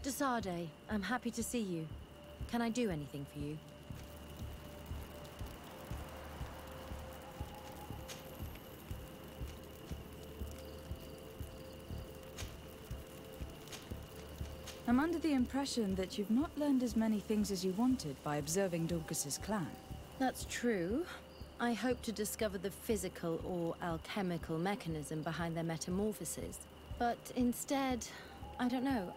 Dr. Sade, I'm happy to see you. Can I do anything for you? I'm under the impression that you've not learned as many things as you wanted by observing Dorcas's clan. That's true. I hope to discover the physical or alchemical mechanism behind their metamorphoses. But instead, I don't know.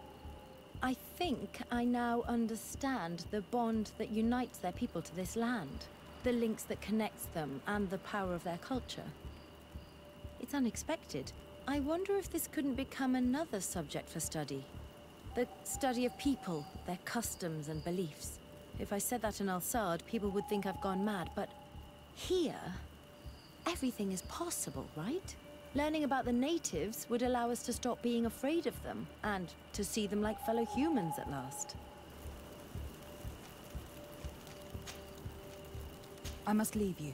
I think I now understand the bond that unites their people to this land. The links that connects them and the power of their culture. It's unexpected. I wonder if this couldn't become another subject for study. The study of people, their customs and beliefs. If I said that in Al-Sad, people would think I've gone mad, but here, everything is possible, right? Learning about the natives would allow us to stop being afraid of them, and to see them like fellow humans at last. I must leave you.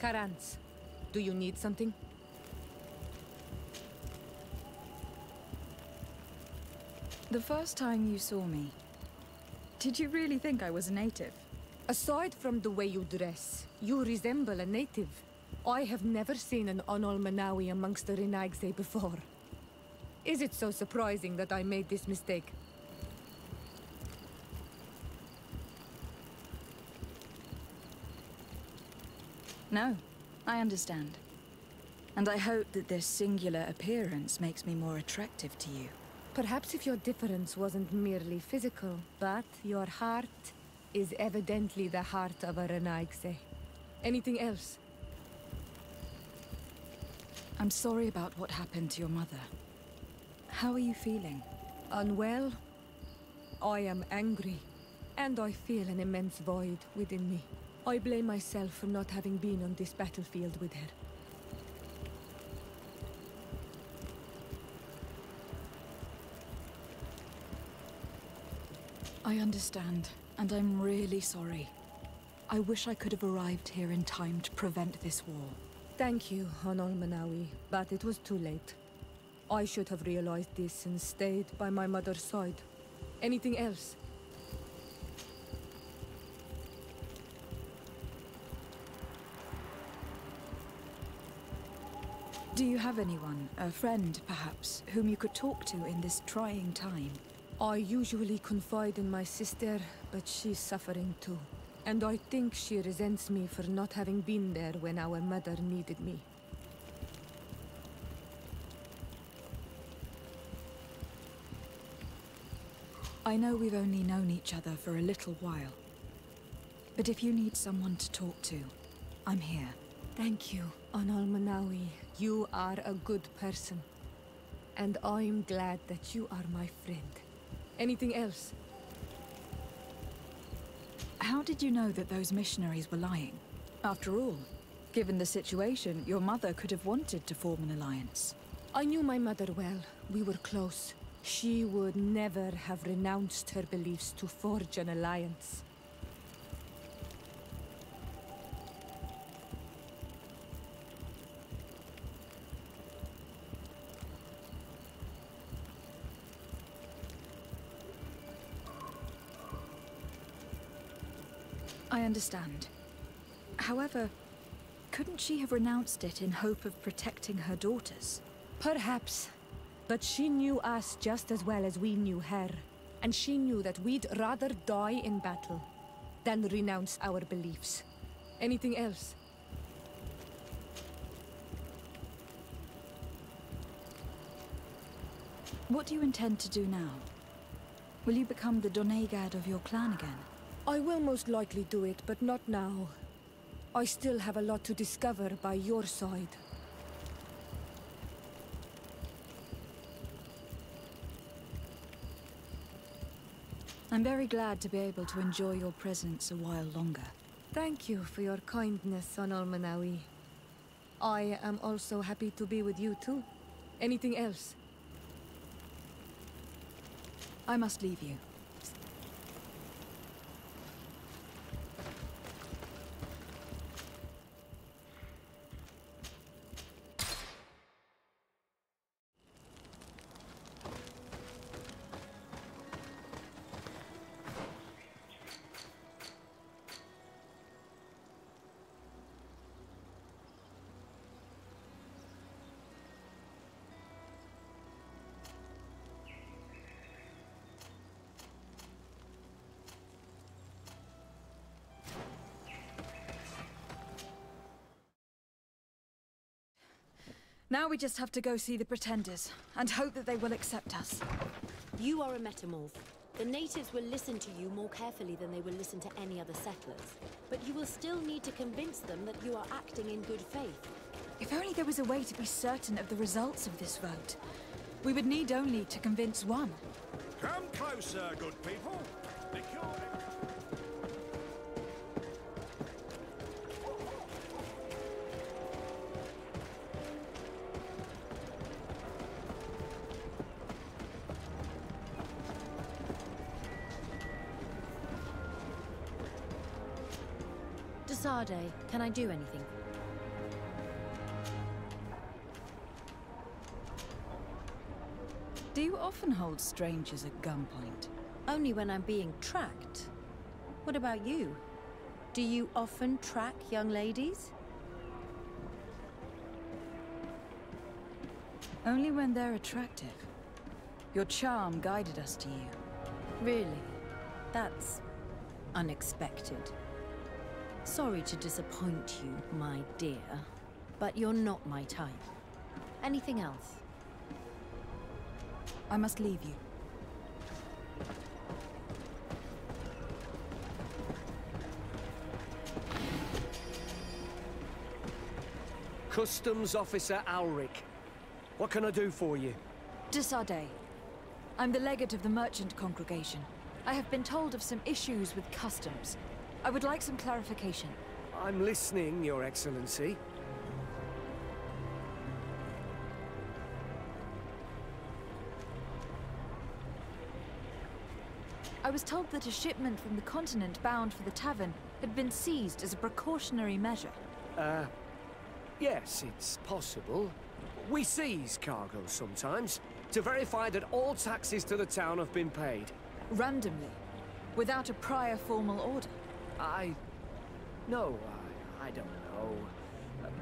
Karans, do you need something? The first time you saw me, did you really think I was a native? Aside from the way you dress, you resemble a native. I have never seen an Onol Manawi amongst the Renaigse before. Is it so surprising that I made this mistake? No, I understand. And I hope that this singular appearance makes me more attractive to you. Perhaps if your difference wasn't merely physical, but your heart is evidently the heart of a Renaigse. Anything else? I'm sorry about what happened to your mother. How are you feeling? Unwell? I am angry, and I feel an immense void within me. I blame myself for not having been on this battlefield with her. I understand, and I'm really sorry. I wish I could have arrived here in time to prevent this war. Thank you, Onol Manawi, but it was too late. I should have realized this and stayed by my mother's side. Anything else? Do you have anyone, a friend perhaps, whom you could talk to in this trying time? I usually confide in my sister, but she's suffering too. And I think she resents me for not having been there when our mother needed me. I know we've only known each other for a little while. But if you need someone to talk to, I'm here. Thank you, Onol Manawi. You are a good person. And I'm glad that you are my friend. Anything else? How did you know that those missionaries were lying? After all, given the situation, your mother could have wanted to form an alliance. I knew my mother well. We were close. She would never have renounced her beliefs to forge an alliance. I understand. However, couldn't she have renounced it in hope of protecting her daughters? Perhaps. But she knew us just as well as we knew her. And she knew that we'd rather die in battle than renounce our beliefs. Anything else? What do you intend to do now? Will you become the Doneigad of your clan again? I will most likely do it, but not now. I still have a lot to discover by your side. I'm very glad to be able to enjoy your presence a while longer. Thank you for your kindness, Onol Manawi. I am also happy to be with you too. Anything else? I must leave you. Now we just have to go see the Pretenders, and hope that they will accept us. You are a metamorph. The natives will listen to you more carefully than they will listen to any other settlers. But you will still need to convince them that you are acting in good faith. If only there was a way to be certain of the results of this vote. We would need only to convince one. Come closer, good people. Desade, can I do anything? Do you often hold strangers at gunpoint? Only when I'm being tracked. What about you? Do you often track young ladies? Only when they're attractive. Your charm guided us to you. Really? That's unexpected. Sorry to disappoint you, my dear, but you're not my type. Anything else? I must leave you. Customs Officer Alric. What can I do for you? Desade. I'm the legate of the merchant congregation. I have been told of some issues with customs. I would like some clarification. I'm listening, Your Excellency. I was told that a shipment from the continent bound for the tavern had been seized as a precautionary measure. Yes, it's possible. We seize cargo sometimes, to verify that all taxes to the town have been paid. Randomly, without a prior formal order. No, I don't know.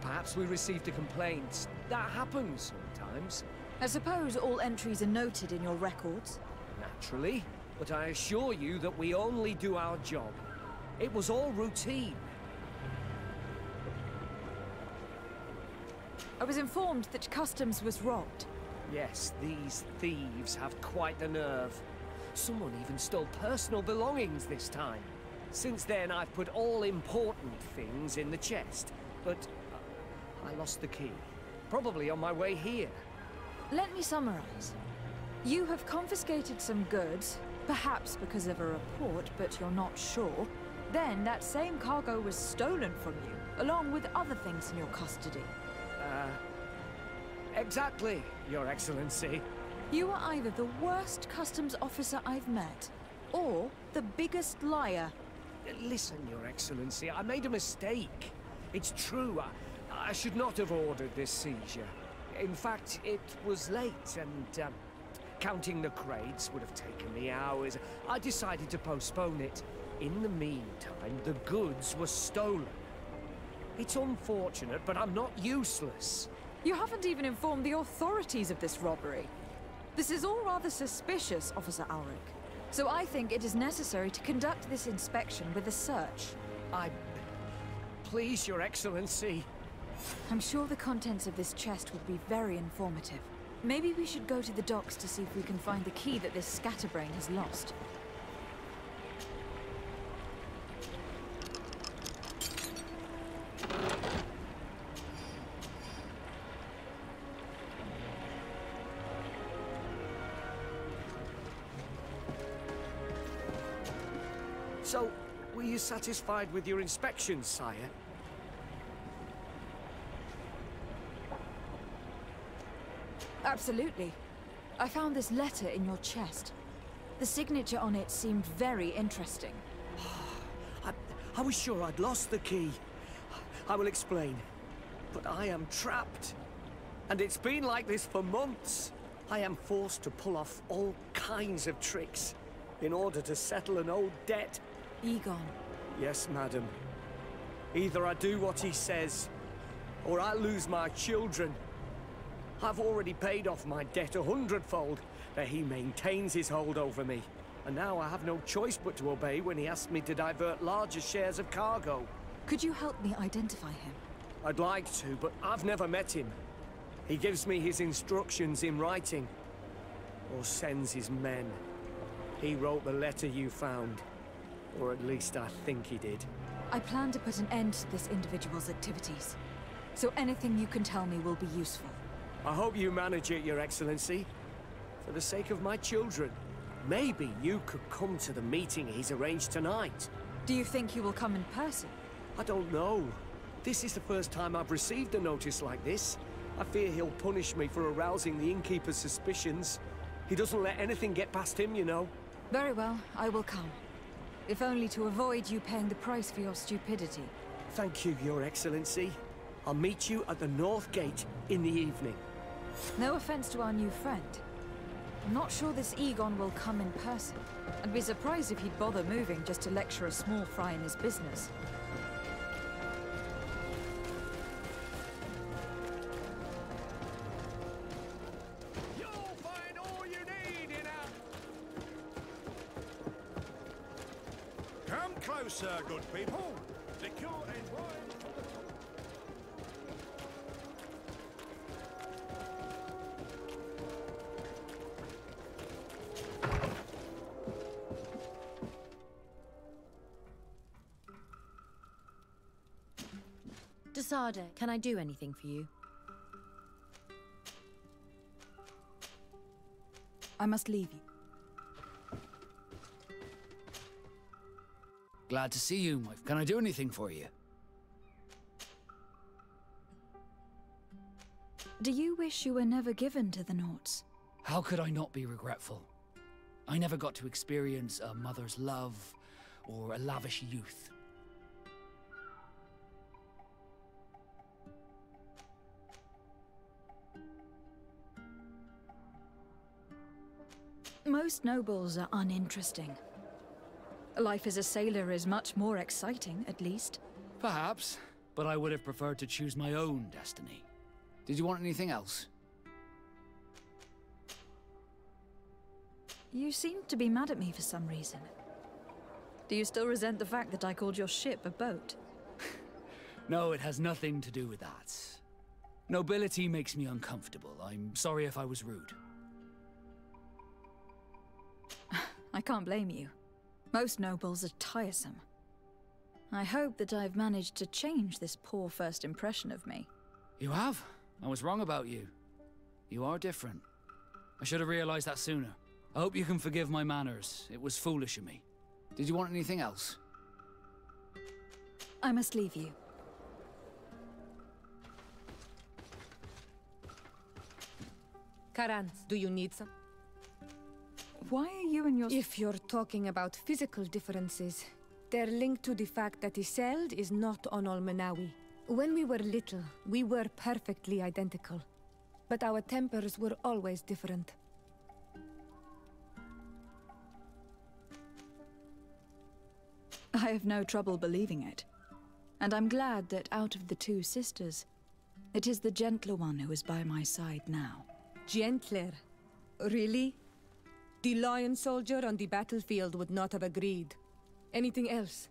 Perhaps we received a complaint. That happens sometimes. I suppose all entries are noted in your records? Naturally. But I assure you that we only do our job. It was all routine. I was informed that customs was robbed. Yes, these thieves have quite the nerve. Someone even stole personal belongings this time. Since then, I've put all important things in the chest. But I lost the key. Probably on my way here. Let me summarize. You have confiscated some goods, perhaps because of a report, but you're not sure. Then that same cargo was stolen from you, along with other things in your custody. Exactly, Your Excellency. You are either the worst customs officer I've met, or the biggest liar. Listen, Your Excellency, I made a mistake. It's true, I should not have ordered this seizure. In fact, it was late, and counting the crates would have taken me hours. I decided to postpone it. In the meantime, the goods were stolen. It's unfortunate, but I'm not useless. You haven't even informed the authorities of this robbery. This is all rather suspicious, Officer Alric. So I think it is necessary to conduct this inspection with a search. Please, Your Excellency. I'm sure the contents of this chest would be very informative. Maybe we should go to the docks to see if we can find the key that this scatterbrain has lost. So, were you satisfied with your inspection, sire? Absolutely. I found this letter in your chest. The signature on it seemed very interesting. I was sure I'd lost the key. I will explain. But I am trapped. And it's been like this for months. I am forced to pull off all kinds of tricks in order to settle an old debt. Egon. Yes, madam. Either I do what he says, or I lose my children. I've already paid off my debt 100-fold, but he maintains his hold over me. And now I have no choice but to obey when he asks me to divert larger shares of cargo. Could you help me identify him? I'd like to, but I've never met him. He gives me his instructions in writing. Or sends his men. He wrote the letter you found. Or at least I think he did. I plan to put an end to this individual's activities. So anything you can tell me will be useful. I hope you manage it, Your Excellency. For the sake of my children. Maybe you could come to the meeting he's arranged tonight. Do you think he will come in person? I don't know. This is the first time I've received a notice like this. I fear he'll punish me for arousing the innkeeper's suspicions. He doesn't let anything get past him, you know. Very well, I will come. If only to avoid you paying the price for your stupidity. Thank you, Your Excellency. I'll meet you at the North Gate in the evening. No offense to our new friend. I'm not sure this Egon will come in person. I'd be surprised if he'd bother moving just to lecture a small fry in his business. You'll find all you need in our... Come closer, good people. Liquor and wine for the... Desade, can I do anything for you? I must leave you. Glad to see you, wife. Can I do anything for you? Do you wish you were never given to the Nauts? How could I not be regretful? I never got to experience a mother's love or a lavish youth. Most nobles are uninteresting. Life as a sailor is much more exciting, at least. Perhaps, but I would have preferred to choose my own destiny. Did you want anything else? You seem to be mad at me for some reason. Do you still resent the fact that I called your ship a boat? No, it has nothing to do with that. Nobility makes me uncomfortable. I'm sorry if I was rude. I can't blame you. Most nobles are tiresome. I hope that I've managed to change this poor first impression of me. You have? I was wrong about you. You are different. I should have realized that sooner. I hope you can forgive my manners. It was foolish of me. Did you want anything else? I must leave you. Karans, do you need some? Why are you and your... If you're talking about physical differences, they're linked to the fact that Iseld is not on Olmenawi. When we were little, we were perfectly identical. But our tempers were always different. I have no trouble believing it. And I'm glad that out of the two sisters, it is the gentler one who is by my side now. Gentler? Really? The lion soldier on the battlefield would not have agreed. Anything else?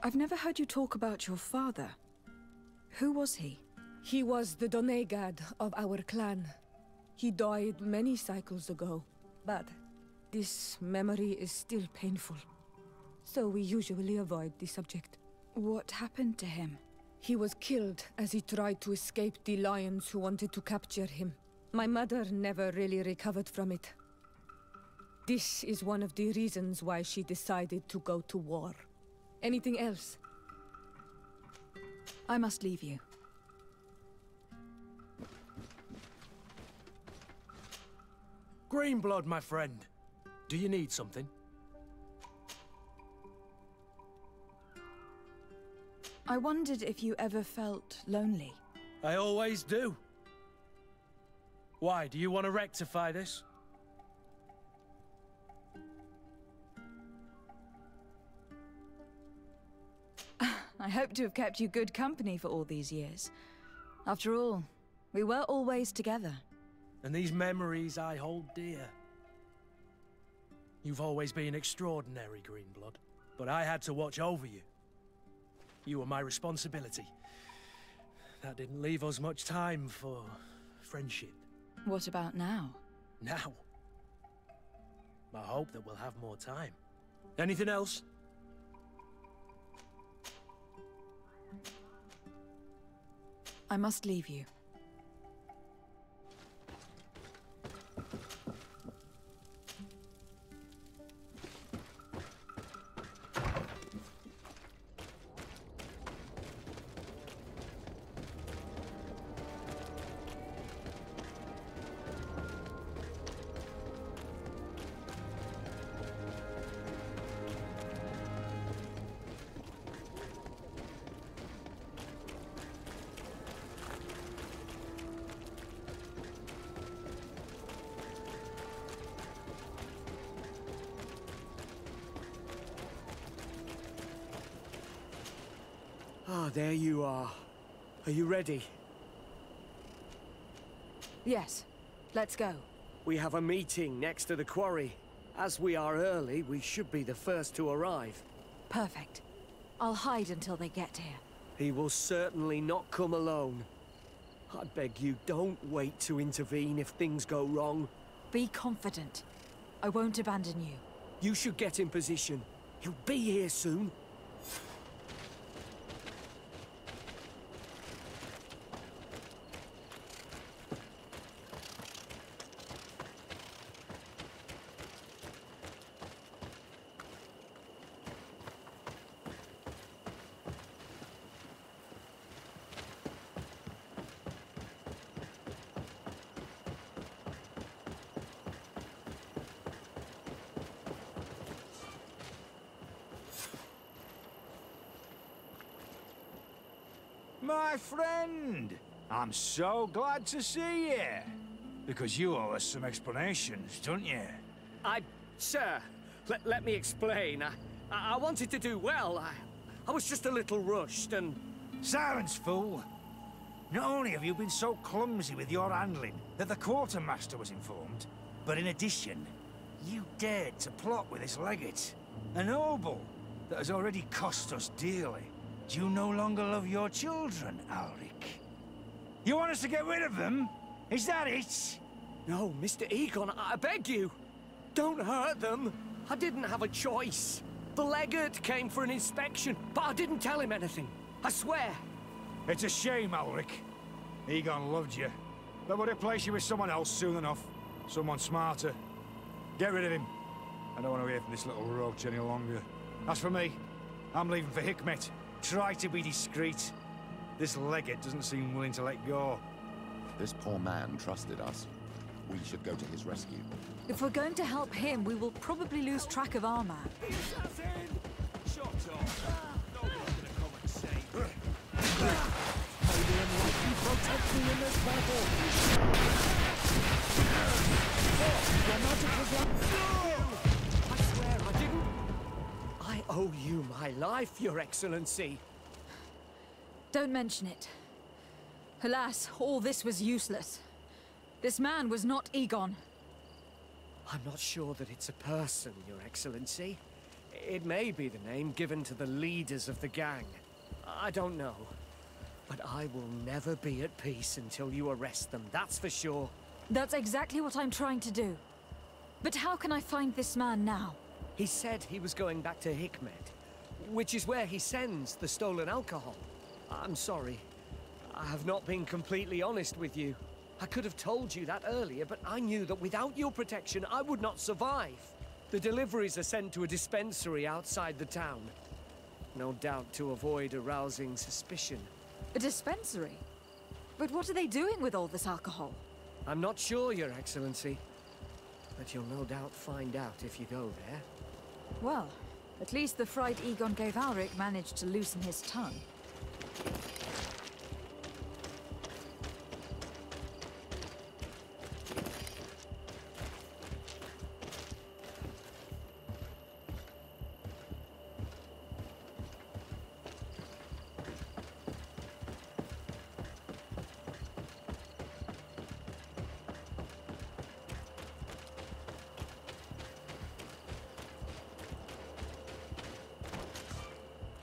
I've never heard you talk about your father. Who was he? He was the Donegad of our clan. He died many cycles ago, but this memory is still painful. So we usually avoid the subject. What happened to him? He was killed as he tried to escape the lions who wanted to capture him. My mother never really recovered from it. This is one of the reasons why she decided to go to war. Anything else? I must leave you. Greenblood, my friend. Do you need something? I wondered if you ever felt lonely. I always do. Why, do you want to rectify this? I hope to have kept you good company for all these years. After all, we were always together. And these memories I hold dear. You've always been extraordinary, Greenblood. But I had to watch over you. You were my responsibility. that didn't leave us much time for friendship. What about now? Now, I hope that we'll have more time. Anything else? I must leave you. Ah, there you are. Are you ready? Yes, let's go. We have a meeting next to the quarry. As we are early, we should be the first to arrive. Perfect. I'll hide until they get here. He will certainly not come alone. I beg you, don't wait to intervene if things go wrong. Be confident. I won't abandon you. You should get in position. He'll be here soon. My friend! I'm so glad to see you. Because you owe us some explanations, don't you? Sir, let me explain. I wanted to do well. I was just a little rushed and... Silence, fool! Not only have you been so clumsy with your handling that the quartermaster was informed, but in addition, you dared to plot with this legate. A noble that has already cost us dearly. Do you no longer love your children, Alric? You want us to get rid of them? Is that it? No, Mr. Egon, I beg you. Don't hurt them. I didn't have a choice. The legate came for an inspection, but I didn't tell him anything. I swear. It's a shame, Alric. Egon loved you. But would replace you with someone else soon enough. Someone smarter. Get rid of him. I don't want to hear from this little roach any longer. As for me, I'm leaving for Hikmet. Try to be discreet. This legate doesn't seem willing to let go. This poor man trusted us. We should go to his rescue. If we're going to help him, we will probably lose track of our man. I swear I didn't. I owe you my life, Your Excellency. Don't mention it. Alas, all this was useless. This man was not Egon. I'm not sure that it's a person, Your Excellency. It may be the name given to the leaders of the gang. I don't know. But I will never be at peace until you arrest them, that's for sure. That's exactly what I'm trying to do. But how can I find this man now? He said he was going back to Hikmet, which is where he sends the stolen alcohol. I'm sorry. I have not been completely honest with you. I could have told you that earlier, but I knew that without your protection, I would not survive. The deliveries are sent to a dispensary outside the town. No doubt to avoid arousing suspicion. A dispensary? But what are they doing with all this alcohol? I'm not sure, Your Excellency. But you'll no doubt find out if you go there. Well, at least the fright Egon gave Alric managed to loosen his tongue.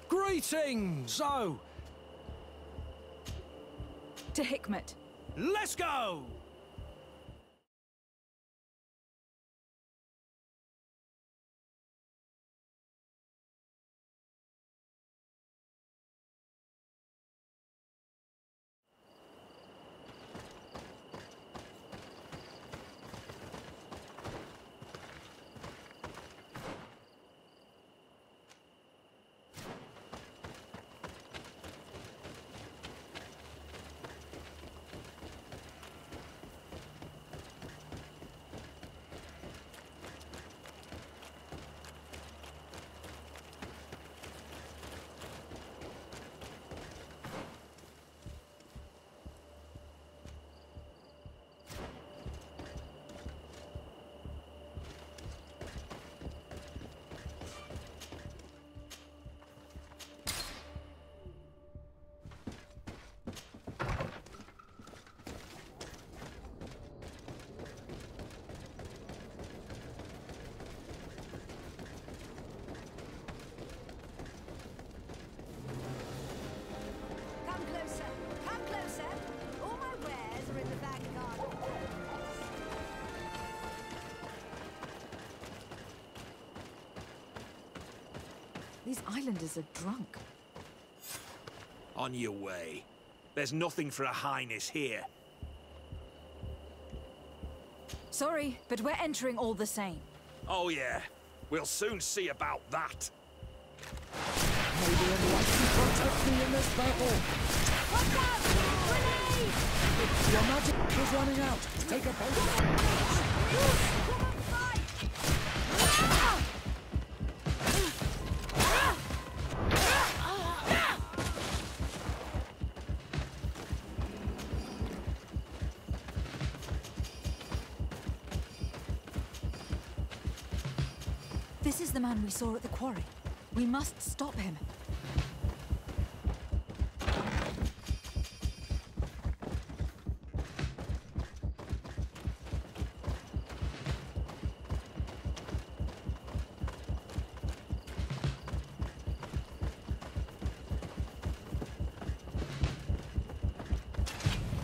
Greetings! So, To Hikmet. Let's go! These islanders are drunk. On your way. There's nothing for a highness here. Sorry, but we're entering all the same. Oh yeah, we'll soon see about that. Maybe anyone can protect me in this battle. Watch out! Grenade! Your magic is running out. Take a potion. This is the man we saw at the quarry. We must stop him.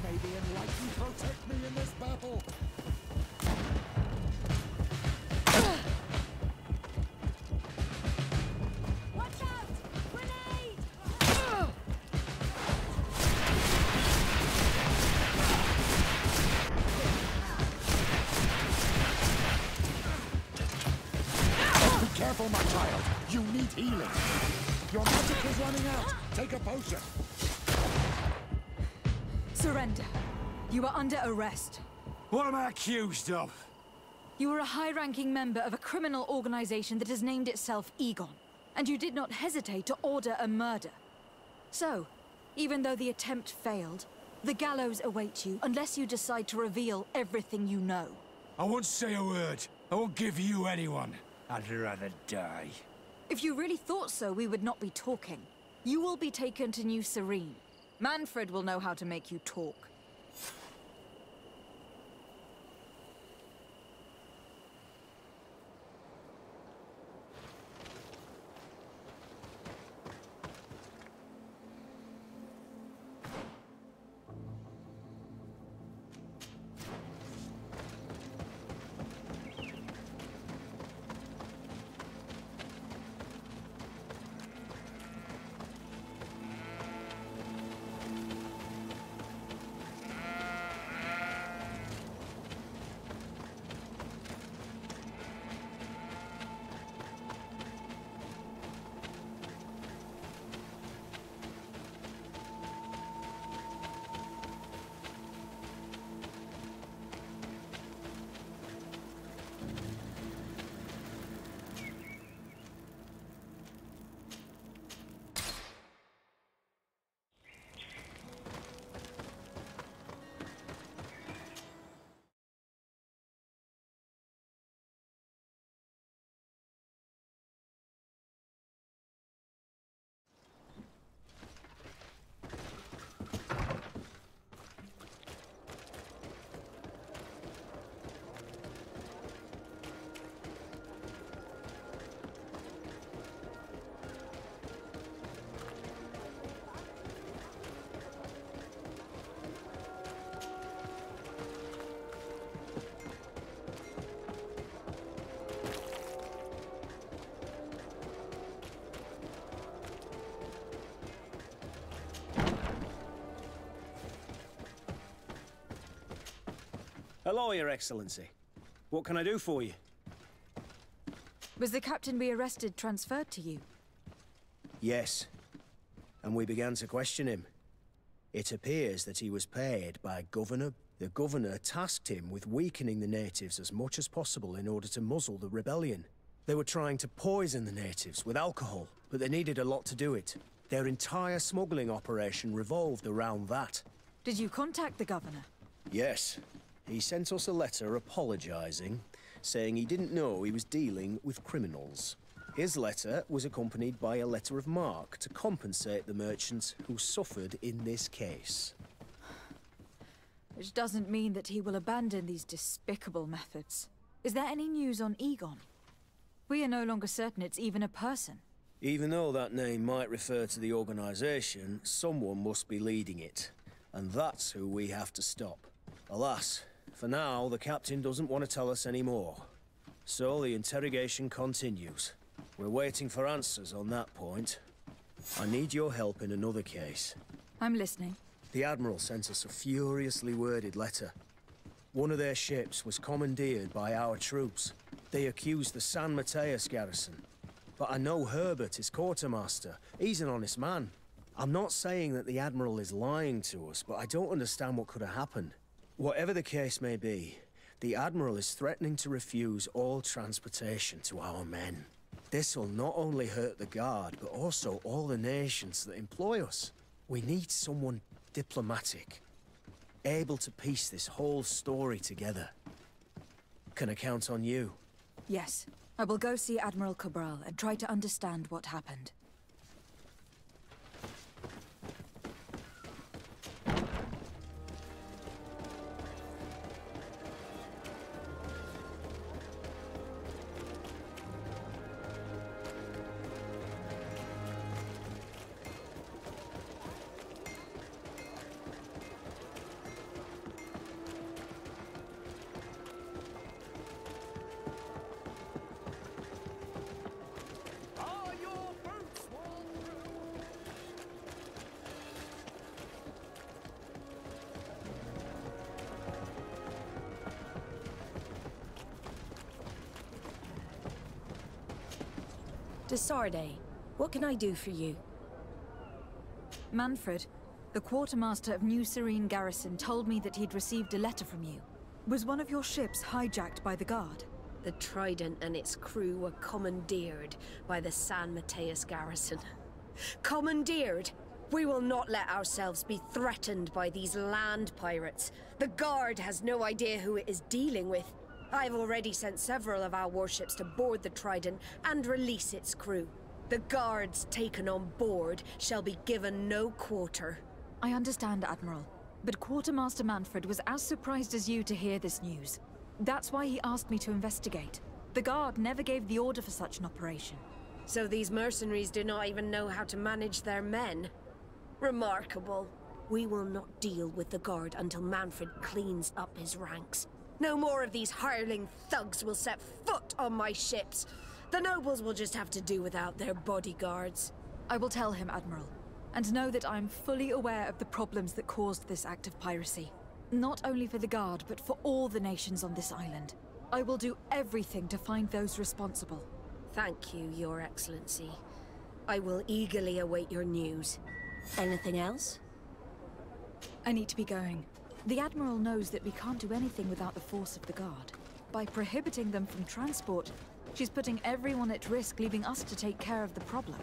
Maybe enlighten protect me in this battle. Careful, my child. You need healing. Your magic is running out. Take a potion. Surrender. You are under arrest. What am I accused of? You are a high-ranking member of a criminal organization that has named itself Egon, and you did not hesitate to order a murder. So, even though the attempt failed, the gallows awaits you unless you decide to reveal everything you know. I won't say a word. I won't give you anyone. I'd rather die. If you really thought so, we would not be talking. You will be taken to New Serene. Manfred will know how to make you talk. Hello, Your Excellency. What can I do for you? Was the captain we arrested transferred to you? Yes. And we began to question him. It appears that he was paid by Governor. The Governor tasked him with weakening the natives as much as possible in order to muzzle the rebellion. They were trying to poison the natives with alcohol, but they needed a lot to do it. Their entire smuggling operation revolved around that. Did you contact the Governor? Yes. He sent us a letter apologizing, saying he didn't know he was dealing with criminals. His letter was accompanied by a letter of marque to compensate the merchants who suffered in this case. Which doesn't mean that he will abandon these despicable methods. Is there any news on Egon? We are no longer certain it's even a person. Even though that name might refer to the organization, someone must be leading it. And that's who we have to stop. Alas, for now, the captain doesn't want to tell us any more. So the interrogation continues. We're waiting for answers on that point. I need your help in another case. I'm listening. The Admiral sent us a furiously worded letter. One of their ships was commandeered by our troops. They accused the San Mateus garrison. But I know Herbert is quartermaster. He's an honest man. I'm not saying that the Admiral is lying to us, but I don't understand what could have happened. Whatever the case may be, the Admiral is threatening to refuse all transportation to our men. This will not only hurt the Guard, but also all the nations that employ us. We need someone diplomatic, able to piece this whole story together. Can I count on you? Yes. I will go see Admiral Cabral and try to understand what happened. Desarde, what can I do for you? Manfred, the quartermaster of New Serene Garrison, told me that he'd received a letter from you. Was one of your ships hijacked by the Guard? The Trident and its crew were commandeered by the San Mateus garrison. Commandeered? We will not let ourselves be threatened by these land pirates. The Guard has no idea who it is dealing with. I've already sent several of our warships to board the Trident and release its crew. The Guards taken on board shall be given no quarter. I understand, Admiral, but Quartermaster Manfred was as surprised as you to hear this news. That's why he asked me to investigate. The Guard never gave the order for such an operation. So these mercenaries do not even know how to manage their men? Remarkable. We will not deal with the Guard until Manfred cleans up his ranks. No more of these hireling thugs will set foot on my ships. The nobles will just have to do without their bodyguards. I will tell him, Admiral, and know that I am fully aware of the problems that caused this act of piracy. Not only for the Guard, but for all the nations on this island. I will do everything to find those responsible. Thank you, Your Excellency. I will eagerly await your news. Anything else? I need to be going. The Admiral knows that we can't do anything without the force of the Guard. By prohibiting them from transport, she's putting everyone at risk, leaving us to take care of the problem.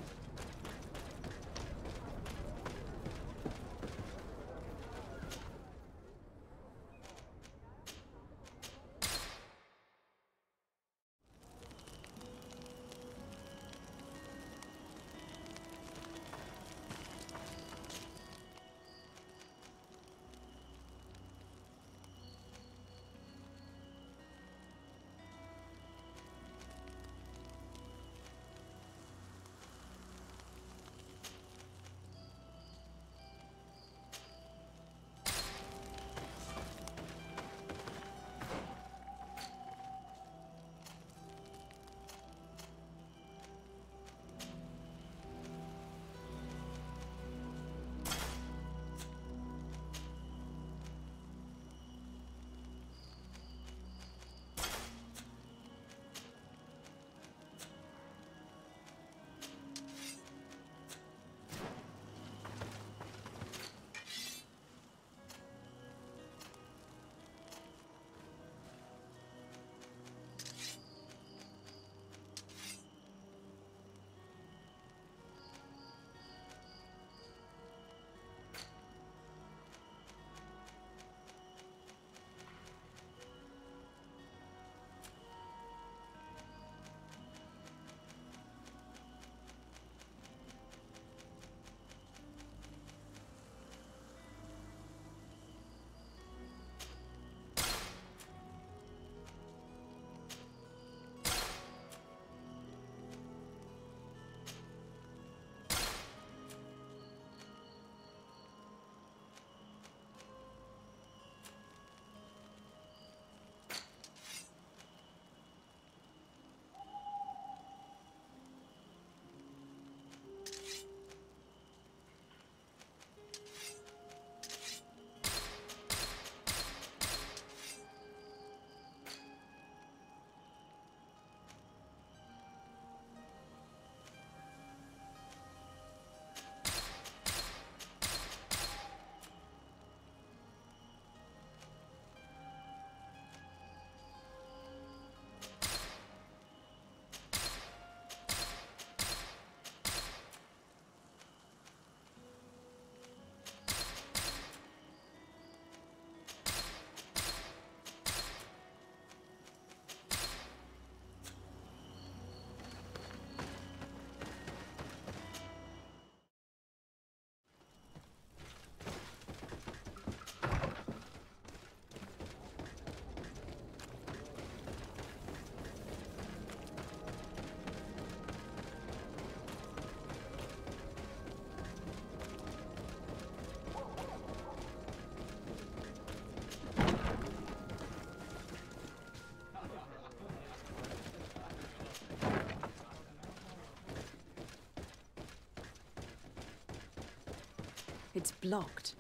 It's blocked.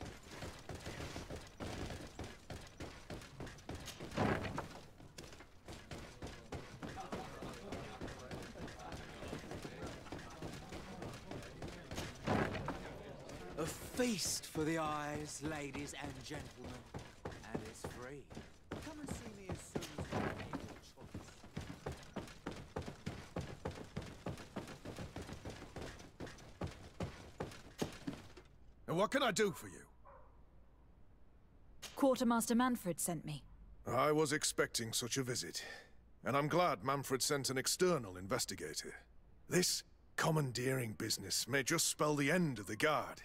A feast for the eyes, ladies and gentlemen. And it's free. Come and see me as soon as you make your choice. And what can I do for you? Quartermaster Manfred sent me. I was expecting such a visit. And I'm glad Manfred sent an external investigator. This commandeering business may just spell the end of the Guard.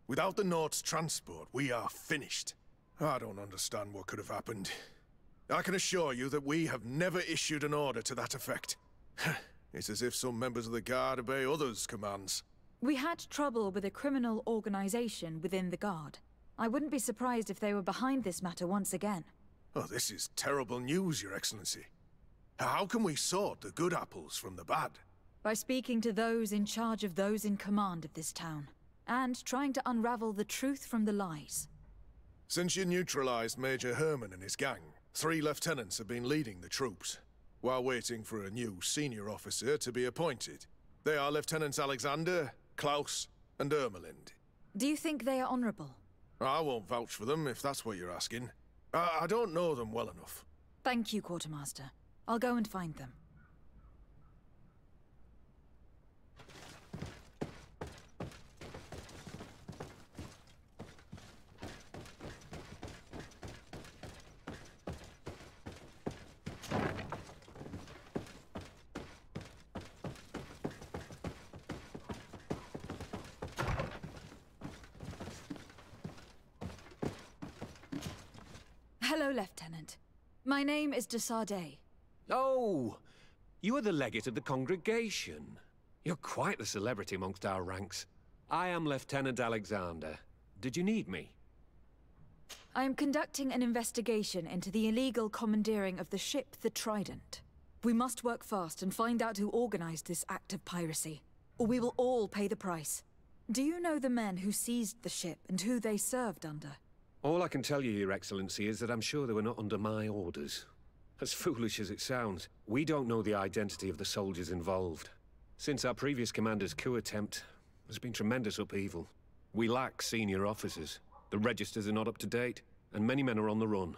Without the Nord's transport, we are finished. I don't understand what could have happened. I can assure you that we have never issued an order to that effect. It's as if some members of the Guard obey others' commands. We had trouble with a criminal organization within the Guard. I wouldn't be surprised if they were behind this matter once again. Oh, this is terrible news, Your Excellency. How can we sort the good apples from the bad? By speaking to those in charge of those in command of this town, and trying to unravel the truth from the lies. Since you neutralized Major Herman and his gang, 3 lieutenants have been leading the troops, while waiting for a new senior officer to be appointed. They are Lieutenants Alexander, Klaus, and Ermelind. Do you think they are honorable? I won't vouch for them, if that's what you're asking. I don't know them well enough. Thank you, Quartermaster. I'll go and find them. Hello, Lieutenant. My name is de Sardet. Oh, you are the legate of the congregation. You're quite the celebrity amongst our ranks. I am Lieutenant Alexander. Did you need me? I am conducting an investigation into the illegal commandeering of the ship the Trident. We must work fast and find out who organized this act of piracy, or we will all pay the price. Do you know the men who seized the ship and who they served under? All I can tell you, Your Excellency, is that I'm sure they were not under my orders. As foolish as it sounds, we don't know the identity of the soldiers involved. Since our previous commander's coup attempt, there's been tremendous upheaval. We lack senior officers. The registers are not up to date, and many men are on the run.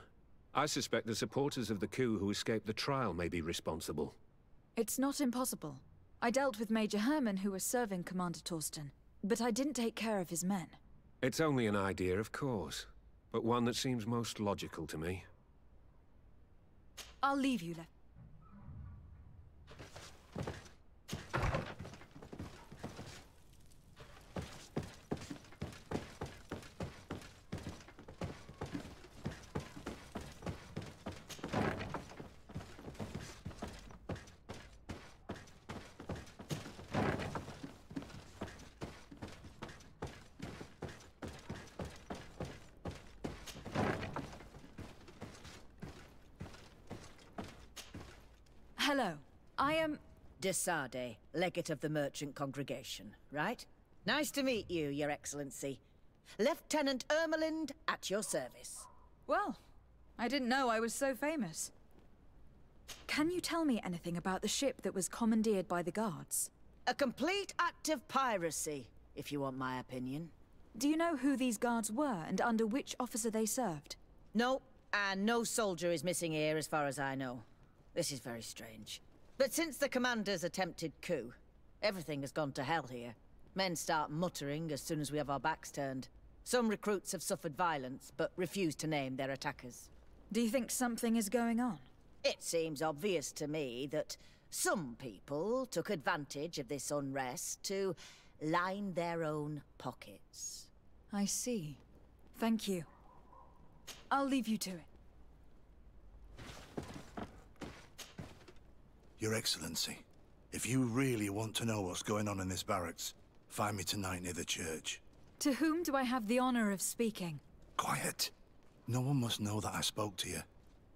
I suspect the supporters of the coup who escaped the trial may be responsible. It's not impossible. I dealt with Major Herman, who was serving Commander Torsten, but I didn't take care of his men. It's only an idea, of course, but one that seems most logical to me. I'll leave you, Hello. I am... de Sardet, legate of the merchant congregation, right? Nice to meet you, Your Excellency. Lieutenant Ermelind, at your service. Well, I didn't know I was so famous. Can you tell me anything about the ship that was commandeered by the guards? A complete act of piracy, if you want my opinion. Do you know who these guards were and under which officer they served? No, and no soldier is missing here as far as I know. This is very strange. But since the commander's attempted coup, everything has gone to hell here. Men start muttering as soon as we have our backs turned. Some recruits have suffered violence, but refuse to name their attackers. Do you think something is going on? It seems obvious to me that some people took advantage of this unrest to line their own pockets. I see. Thank you. I'll leave you to it. Your Excellency, if you really want to know what's going on in this barracks, find me tonight near the church. To whom do I have the honor of speaking? Quiet. No one must know that I spoke to you.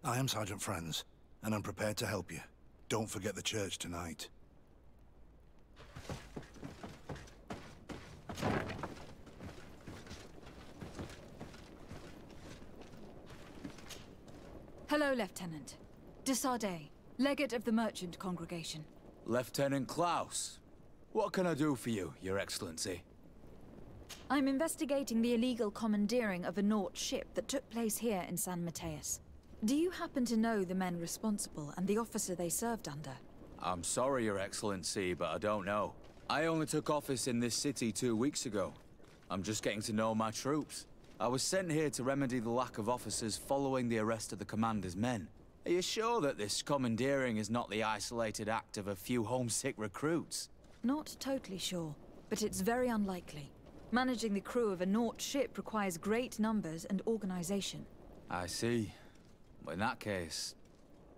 I am Sergeant Franz, and I'm prepared to help you. Don't forget the church tonight. Hello, Lieutenant. De Sardet, legate of the merchant congregation. Lieutenant Klaus. What can I do for you, Your Excellency? I'm investigating the illegal commandeering of a Naut ship that took place here in San Mateus. Do you happen to know the men responsible and the officer they served under? I'm sorry, Your Excellency, but I don't know. I only took office in this city 2 weeks ago. I'm just getting to know my troops. I was sent here to remedy the lack of officers following the arrest of the commander's men. Are you sure that this commandeering is not the isolated act of a few homesick recruits? Not totally sure, but it's very unlikely. Managing the crew of a Naut ship requires great numbers and organization. I see. Well, in that case,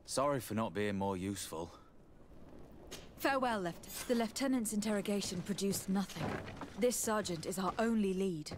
sorry for not being more useful. Farewell, Lieutenant. The Lieutenant's interrogation produced nothing. This sergeant is our only lead.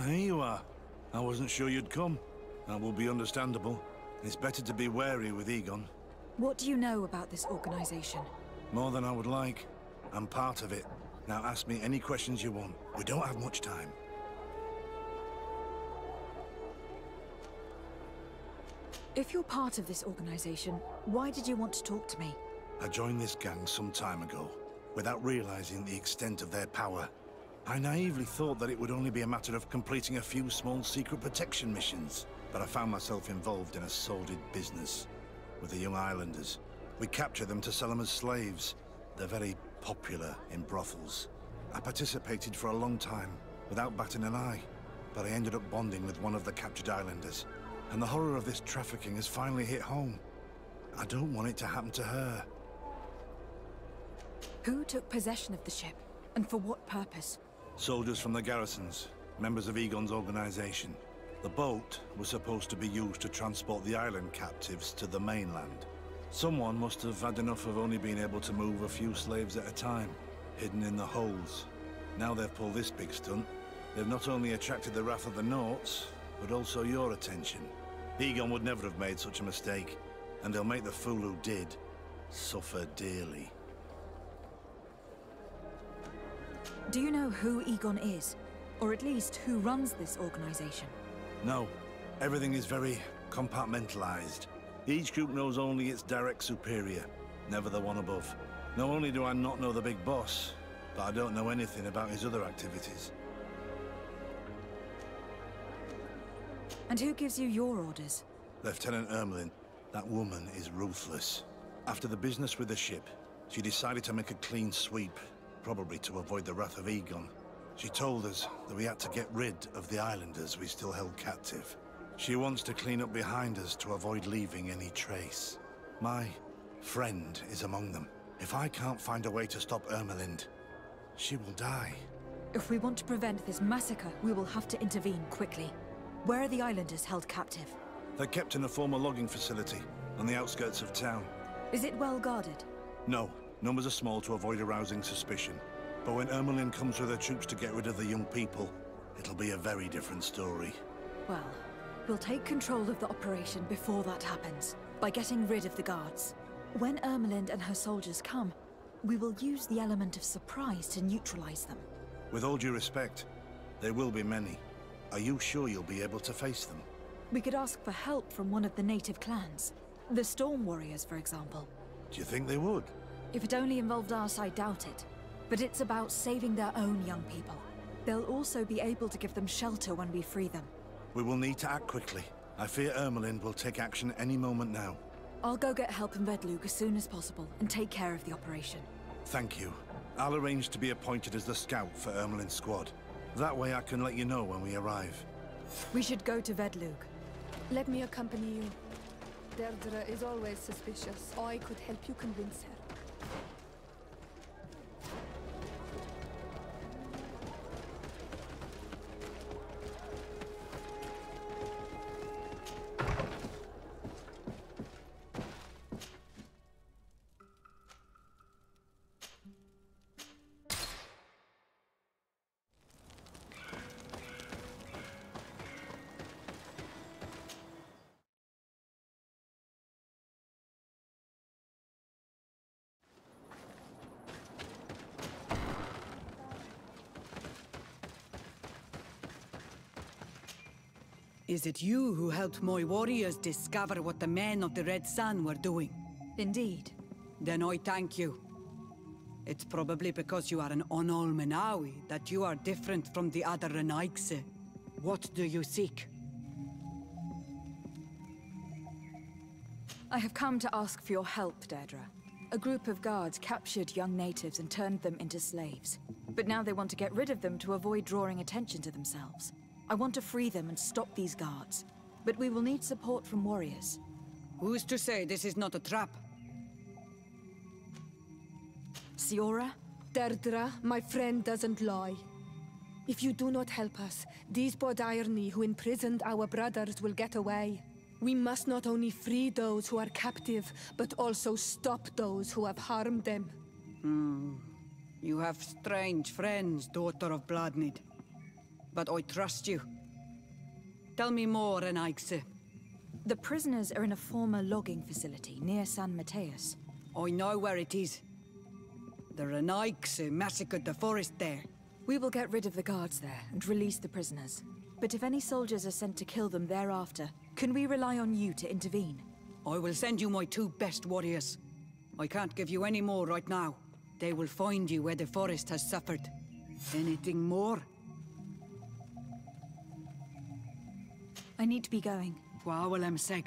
Here you are. I wasn't sure you'd come. That will be understandable. It's better to be wary with Egon. What do you know about this organization? More than I would like. I'm part of it. Now ask me any questions you want. We don't have much time. If you're part of this organization, why did you want to talk to me? I joined this gang some time ago, without realizing the extent of their power. I naively thought that it would only be a matter of completing a few small secret protection missions, but I found myself involved in a sordid business with the young islanders. We capture them to sell them as slaves. They're very popular in brothels. I participated for a long time, without batting an eye, but I ended up bonding with one of the captured islanders, and the horror of this trafficking has finally hit home. I don't want it to happen to her. Who took possession of the ship, and for what purpose? Soldiers from the garrisons, members of Egon's organization. The boat was supposed to be used to transport the island captives to the mainland. Someone must have had enough of only being able to move a few slaves at a time, hidden in the holds. Now they've pulled this big stunt. They've not only attracted the wrath of the Nauts, but also your attention. Egon would never have made such a mistake, and they'll make the fool who did suffer dearly. Do you know who Egon is? Or at least who runs this organization? No. Everything is very compartmentalized. Each group knows only its direct superior, never the one above. Not only do I not know the big boss, but I don't know anything about his other activities. And who gives you your orders? Lieutenant Ermelin. That woman is ruthless. After the business with the ship, she decided to make a clean sweep, probably to avoid the wrath of Egon. She told us that we had to get rid of the islanders we still held captive. She wants to clean up behind us to avoid leaving any trace. My friend is among them. If I can't find a way to stop Ermelind, she will die. If we want to prevent this massacre, we will have to intervene quickly. Where are the islanders held captive? They're kept in a former logging facility on the outskirts of town. Is it well guarded? No, numbers are small to avoid arousing suspicion. But when Ermelin comes with her troops to get rid of the young people, it'll be a very different story. Well, we'll take control of the operation before that happens, by getting rid of the guards. When Ermelind and her soldiers come, we will use the element of surprise to neutralize them. With all due respect, there will be many. Are you sure you'll be able to face them? We could ask for help from one of the native clans. The Storm Warriors, for example. Do you think they would? If it only involved us, I doubt it. But it's about saving their own young people. They'll also be able to give them shelter when we free them. We will need to act quickly. I fear Ermelin will take action any moment now. I'll go get help in Vedlug as soon as possible and take care of the operation. Thank you. I'll arrange to be appointed as the scout for Ermelin's squad. That way I can let you know when we arrive. We should go to Vedlug. Let me accompany you. Deirdre is always suspicious. I could help you convince her. Is it you who helped my warriors discover what the men of the Red Sun were doing? Indeed. Then I thank you. It's probably because you are an Onol Menawi that you are different from the other Renaigse. What do you seek? I have come to ask for your help, Deirdre. A group of guards captured young natives and turned them into slaves. But now they want to get rid of them to avoid drawing attention to themselves. I want to free them and stop these guards. But we will need support from warriors. Who's to say this is not a trap? Siora? Deirdre, my friend doesn't lie. If you do not help us, these Bodairni who imprisoned our brothers will get away. We must not only free those who are captive, but also stop those who have harmed them. You have strange friends, daughter of Bloodnid. But I trust you. Tell me more, Renaigse. The prisoners are in a former logging facility near San Mateus. I know where it is. The Renaigse massacred the forest there. We will get rid of the guards there and release the prisoners. But if any soldiers are sent to kill them thereafter, can we rely on you to intervene? I will send you my 2 best warriors. I can't give you any more right now. They will find you where the forest has suffered. Anything more? I need to be going. Gwawalem seg.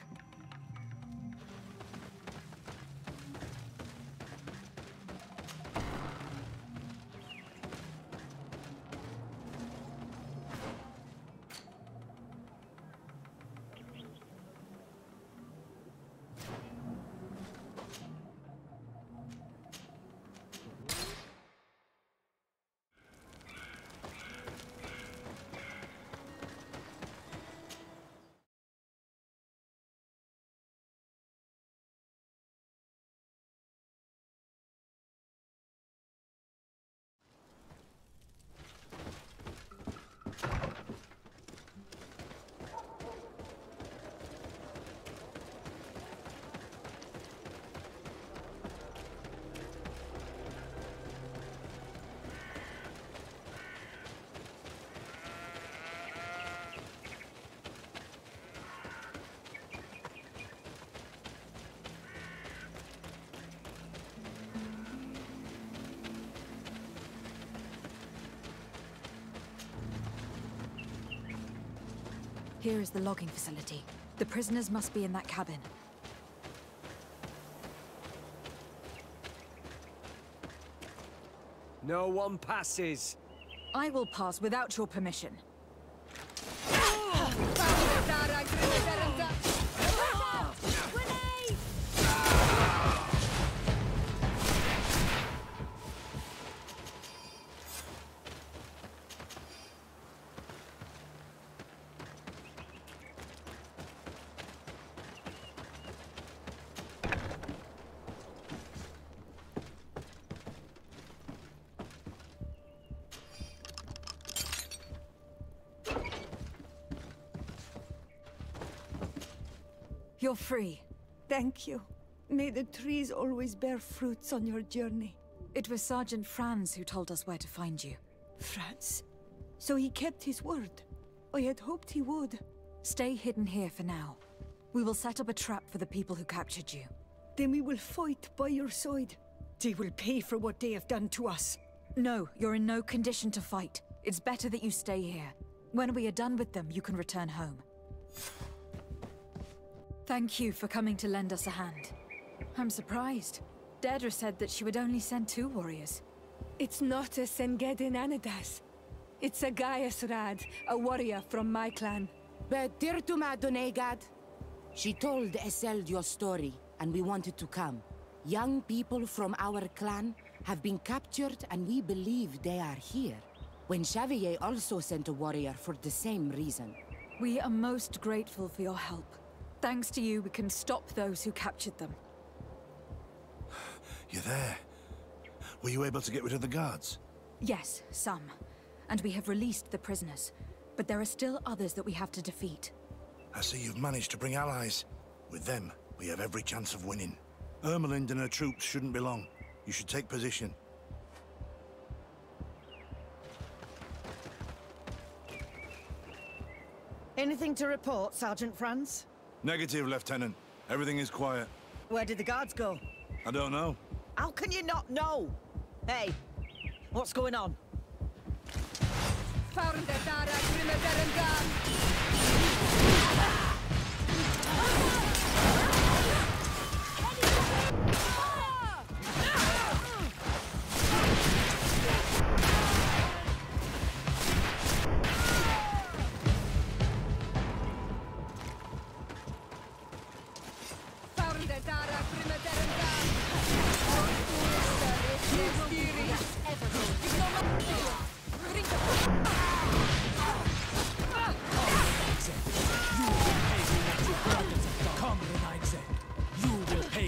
Here is the logging facility. The prisoners must be in that cabin. No one passes. I will pass without your permission. You're free. Thank you. May the trees always bear fruits on your journey. It was Sergeant Franz who told us where to find you. Franz? So he kept his word. I had hoped he would. Stay hidden here for now. We will set up a trap for the people who captured you. Then we will fight by your side. They will pay for what they have done to us. No, you're in no condition to fight. It's better that you stay here. When we are done with them, you can return home. Thank you for coming to lend us a hand. I'm surprised. Deirdre said that she would only send 2 warriors. It's not a Sengedin Anadas. It's a Gaius Rad, a warrior from my clan. But Tirtuma Donegad, she told Eseld your story, and we wanted to come. Young people from our clan have been captured, and we believe they are here. When Xavier also sent a warrior for the same reason. We are most grateful for your help. Thanks to you, we can stop those who captured them. You're there. Were you able to get rid of the guards? Yes, some. And we have released the prisoners. But there are still others that we have to defeat. I see you've managed to bring allies. With them, we have every chance of winning. Ermelind and her troops shouldn't be long. You should take position. Anything to report, Sergeant Franz? Negative, Lieutenant. Everything is quiet. Where did the guards go? I don't know. How can you not know? Hey, what's going on?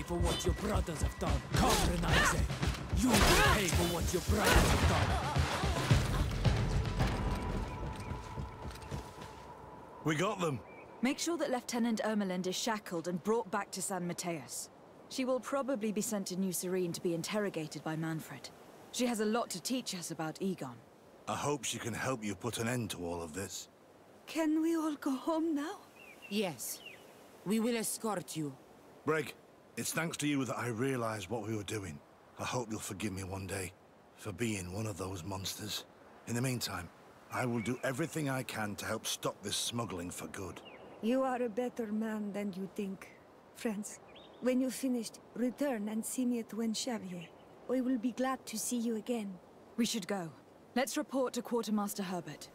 For what your brothers have done. Colonize. You will pay for what your brothers have done. We got them. Make sure that Lieutenant Ermelind is shackled and brought back to San Mateus. She will probably be sent to New Serene to be interrogated by Manfred. She has a lot to teach us about Egon. I hope she can help you put an end to all of this. Can we all go home now? Yes. We will escort you. Breg, it's thanks to you that I realized what we were doing. I hope you'll forgive me one day for being one of those monsters. In the meantime, I will do everything I can to help stop this smuggling for good. You are a better man than you think. Friends, when you're finished, return and see me at Xavier. I will be glad to see you again. We should go. Let's report to Quartermaster Herbert.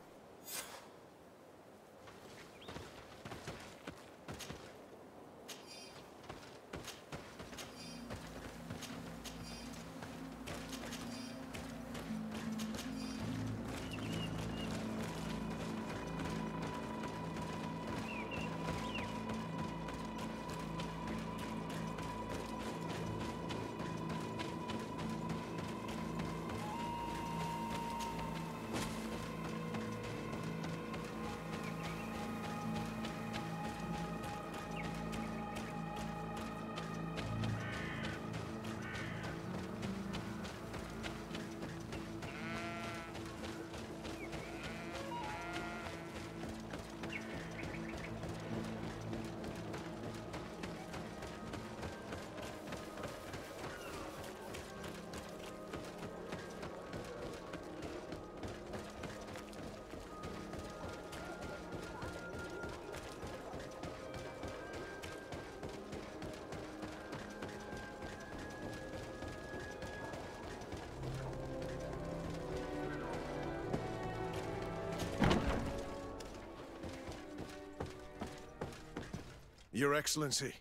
Your Excellency,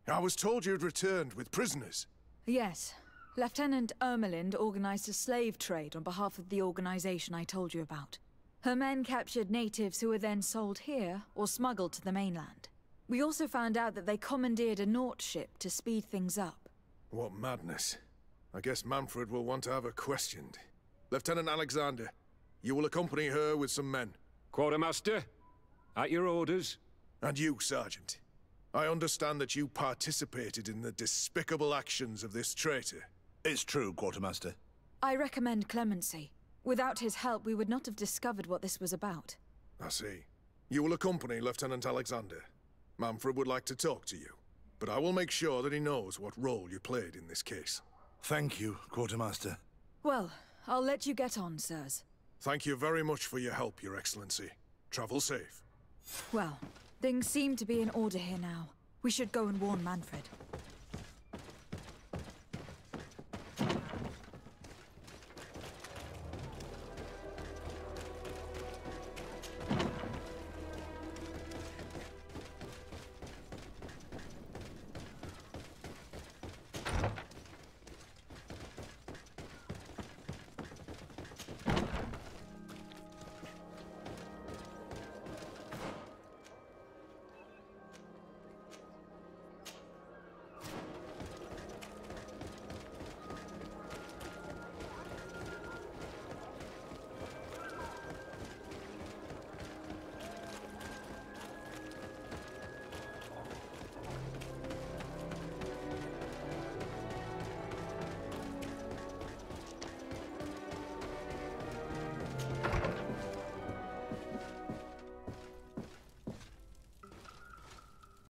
I was told you had returned with prisoners. Yes. Lieutenant Ermelind organized a slave trade on behalf of the organization I told you about. Her men captured natives who were then sold here or smuggled to the mainland. We also found out that they commandeered a Naut ship to speed things up. What madness. I guess Manfred will want to have her questioned. Lieutenant Alexander, you will accompany her with some men. Quartermaster, at your orders. And you, Sergeant. I understand that you participated in the despicable actions of this traitor. It's true, Quartermaster. I recommend clemency. Without his help, we would not have discovered what this was about. I see. You will accompany Lieutenant Alexander. Manfred would like to talk to you, but I will make sure that he knows what role you played in this case. Thank you, Quartermaster. Well, I'll let you get on, sirs. Thank you very much for your help, Your Excellency. Travel safe. Well, things seem to be in order here now. We should go and warn Manfred.